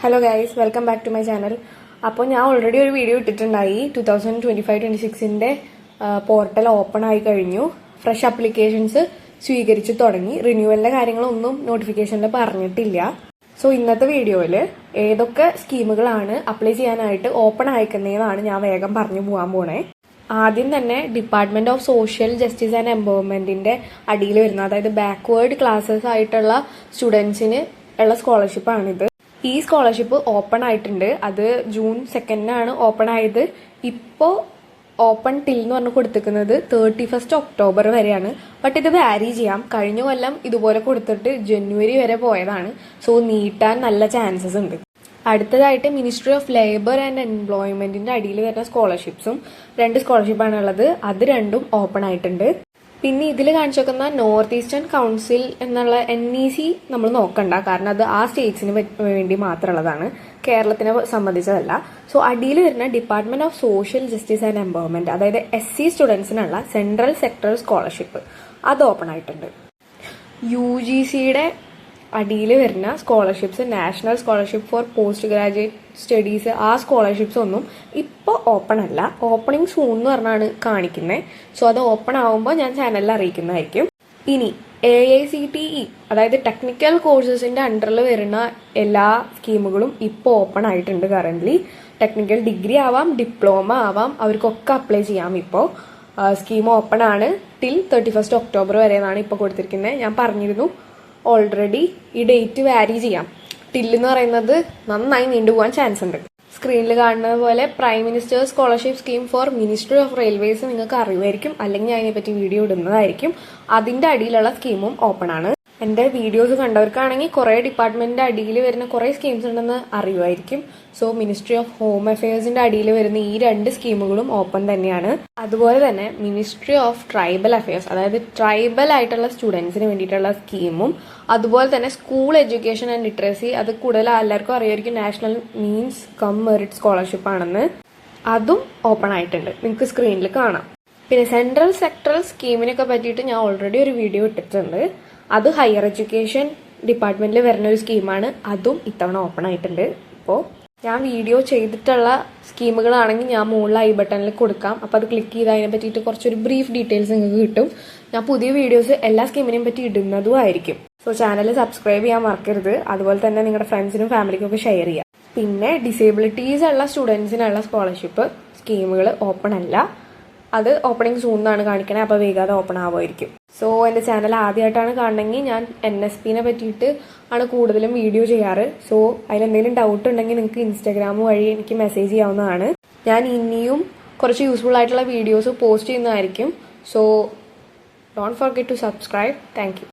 Hello guys, welcome back to my channel. അപ്പോൾ ഞാൻ already ഒരു വീഡിയോ ഇട്ടിട്ടുണ്ടായി. 2025-26ന്റെ പോർട്ടൽ ഓപ്പൺ ആയി കഴിഞ്ഞു. ഫ്രഷ് ആപ്ലിക്കേഷൻസ് സ്വീകരിച്ചു തുടങ്ങി. റിന്യൂവലിന്റെ കാര്യങ്ങളൊന്നും നോട്ടിഫിക്കേഷനിൽ പറഞ്ഞിട്ടില്ല. സോ ഇന്നത്തെ വീഡിയോയിൽ ഏതൊക്കെ സ്കീമുകളാണ് അപ്ലൈ ചെയ്യാനായിട്ട് ഓപ്പൺ ആയിക്കുന്നതെന്നാണ് ഞാൻ വേഗം പറഞ്ഞു പോകാൻ പോണേ. ആദ്യം തന്നെ department of social justice and എംപവർമെന്റിന്റെ അടിയിൽ വരുന്ന, അതായത് ബാക്ക്വേർഡ് ക്ലാസ്സസ് ആയിട്ടുള്ള സ്റ്റുഡൻസിന് ഉള്ള സ്കോളർഷിപ്പാണിത്. ഈ സ്കോളർഷിപ്പ് ഓപ്പൺ ആയിട്ടുണ്ട്. അത് ജൂൺ 2 ഓപ്പൺ ആയത്. ഇപ്പോൾ ഓപ്പൺ ടിൽ എന്ന് പറഞ്ഞ് കൊടുത്തിരിക്കുന്നത് 31 ഒക്ടോബർ വരെയാണ്. ബട്ട് ഇത് വാരി ചെയ്യാം. കഴിഞ്ഞ കൊല്ലം ഇതുപോലെ കൊടുത്തിട്ട് ജനുവരി വരെ പോയതാണ്. സോ നീട്ടാൻ നല്ല ചാൻസസ് ഉണ്ട്. അടുത്തതായിട്ട് മിനിസ്ട്രി ഓഫ് ലേബർ ആൻഡ് എംപ്ലോയ്മെന്റിന്റെ അടിയിൽ വരുന്ന സ്കോളർഷിപ്സും 2 സ്കോളർഷിപ്പാണ് ഉള്ളത്. അത് രണ്ടും ഓപ്പൺ ആയിട്ടുണ്ട്. പിന്നെ ഇതിൽ കാണിച്ചു വെക്കുന്ന നോർത്ത് ഈസ്റ്റേൺ കൗൺസിൽ എന്നുള്ള NEC നമ്മൾ നോക്കണ്ട, കാരണം അത് ആ സ്റ്റേറ്റ്സിന് വേണ്ടി മാത്രമുള്ളതാണ്, കേരളത്തിനെ സംബന്ധിച്ചതല്ല. സോ അടിയിൽ വരുന്ന department of social justice and empowerment, അതായത് SC സ്റ്റുഡൻസിനുള്ള സെൻട്രൽ സെക്ടർ സ്കോളർഷിപ്പ്, അത് ഓപ്പൺ ആയിട്ടുണ്ട്. UGCയുടെ അടിയിൽ വരുന്ന scholarships, national scholarship four post graduate studies, ആ സ്കോളർഷിപ്സ് ഒന്നും ഇപ്പോൾ ഓപ്പൺ അല്ല. ഓപ്പണിംഗ് സൂൺ എന്ന് പറഞ്ഞാണ് കാണിക്കുന്നത്. സോ അത് ഓപ്പൺ ആവുമ്പോൾ ഞാൻ ചാനലിൽ അറിയിക്കുന്നതായിരിക്കും. ഇനി AICTE, അതായത് ടെക്നിക്കൽ കോഴ്സസിന്റെ അണ്ടറിൽ വരുന്ന എല്ലാ സ്കീമുകളും ഇപ്പോൾ ഓപ്പൺ ആയിട്ടുണ്ട്. കറന്റ് ടെക്നിക്കൽ ഡിഗ്രി ആവാം, ഡിപ്ലോമ ആവാം, അവർക്കൊക്കെ അപ്ലൈ ചെയ്യാം. ഇപ്പോൾ സ്കീം ഓപ്പൺ ആണ് ടിൽ 31 ഒക്ടോബർ വരെ എന്നാണ് ഇപ്പോൾ കൊടുത്തിരിക്കുന്നത്. ഞാൻ പറഞ്ഞിരുന്നു ഓൾറെഡി ഈ ഡേറ്റ് വാരി ചെയ്യാം. ടിൽ എന്ന് പറയുന്നത് നന്നായി നീണ്ടുപോകാൻ ചാൻസ് ഉണ്ട്. സ്ക്രീനിൽ കാണുന്നത് പോലെ prime minister scholarship scheme for ministry of railways നിങ്ങൾക്ക് അറിയുമായിരിക്കും, അല്ലെങ്കിൽ ഞാൻ അതിനെപ്പറ്റി വീഡിയോ ഇടുന്നതായിരിക്കും. അതിന്റെ അടിയിലുള്ള സ്കീമും ഓപ്പൺ ആണ്. എന്റെ വീഡിയോസ് കണ്ടവർക്കാണെങ്കിൽ കുറെ ഡിപ്പാർട്ട്മെന്റിന്റെ അടിയിൽ വരുന്ന കുറെ സ്കീംസ് ഉണ്ടെന്ന് അറിയുമായിരിക്കും. സോ മിനിസ്ട്രി ഓഫ് ഹോം അഫയേഴ്സിന്റെ അടിയിൽ വരുന്ന ഈ 2 സ്കീമുകളും ഓപ്പൺ തന്നെയാണ്. അതുപോലെ തന്നെ മിനിസ്ട്രി ഓഫ് ട്രൈബൽ അഫയേഴ്സ്, അതായത് ട്രൈബൽ ആയിട്ടുള്ള സ്റ്റുഡൻസിന് വേണ്ടിയിട്ടുള്ള സ്കീമും, അതുപോലെ തന്നെ സ്കൂൾ എഡ്യൂക്കേഷൻ ആൻഡ് ലിറ്ററസി, അത് കൂടുതൽ എല്ലാവർക്കും അറിയായിരിക്കും, national means come merit scholarship ആണെന്ന്, അതും ഓപ്പൺ ആയിട്ടുണ്ട്. നിങ്ങൾക്ക് സ്ക്രീനിൽ കാണാം. പിന്നെ സെൻട്രൽ സെക്ടറൽ സ്കീമിനൊക്കെ പറ്റിയിട്ട് ഞാൻ ഓൾറെഡി ഒരു വീഡിയോ ഇട്ടിട്ടുണ്ട്. അത് ഹയർ എഡ്യൂക്കേഷൻ ഡിപ്പാർട്ട്മെന്റിൽ വരുന്ന ഒരു സ്കീമാണ്. അതും ഇത്തവണ ഓപ്പൺ ആയിട്ടുണ്ട്. ഇപ്പോൾ ഞാൻ വീഡിയോ ചെയ്തിട്ടുള്ള സ്കീമുകളാണെങ്കിൽ ഞാൻ മുകളിൽ ഐ ബട്ടണിൽ കൊടുക്കാം. അപ്പോൾ അത് ക്ലിക്ക് ചെയ്ത് അതിനെ പറ്റിയിട്ട് കുറച്ചൊരു ബ്രീഫ് ഡീറ്റെയിൽസ് നിങ്ങൾക്ക് കിട്ടും. ഞാൻ പുതിയ വീഡിയോസ് എല്ലാ സ്കീമിനെയും പറ്റി ഇടുന്നതും ആയിരിക്കും. സോ ചാനൽ സബ്സ്ക്രൈബ് ചെയ്യാൻ മറക്കരുത്. അതുപോലെ തന്നെ നിങ്ങളുടെ ഫ്രണ്ട്സിനും ഫാമിലിക്കും ഒക്കെ ഷെയർ ചെയ്യാം. പിന്നെ ഡിസേബിലിറ്റീസ് ഉള്ള സ്റ്റുഡൻസിനുള്ള സ്കോളർഷിപ്പ് സ്കീമുകൾ ഓപ്പൺ അല്ല. അത് ഓപ്പണിംഗ് സൂൺ എന്നാണ് കാണിക്കണേ. അപ്പോൾ വേഗം ഓപ്പൺ ആവുമായിരിക്കും. സോ എൻ്റെ ചാനൽ ആദ്യമായിട്ടാണ് കാണണമെങ്കിൽ ഞാൻ NSPനെ പറ്റിയിട്ട് ആണ് കൂടുതലും വീഡിയോ ചെയ്യാറ്. സോ അതിലെന്തെങ്കിലും ഡൗട്ട് ഉണ്ടെങ്കിൽ നിങ്ങൾക്ക് ഇൻസ്റ്റാഗ്രാം വഴി എനിക്ക് മെസ്സേജ് ചെയ്യാവുന്നതാണ്. ഞാൻ ഇനിയും കുറച്ച് യൂസ്ഫുൾ ആയിട്ടുള്ള വീഡിയോസ് പോസ്റ്റ് ചെയ്യുന്നതായിരിക്കും. So don't forget to subscribe. Thank U.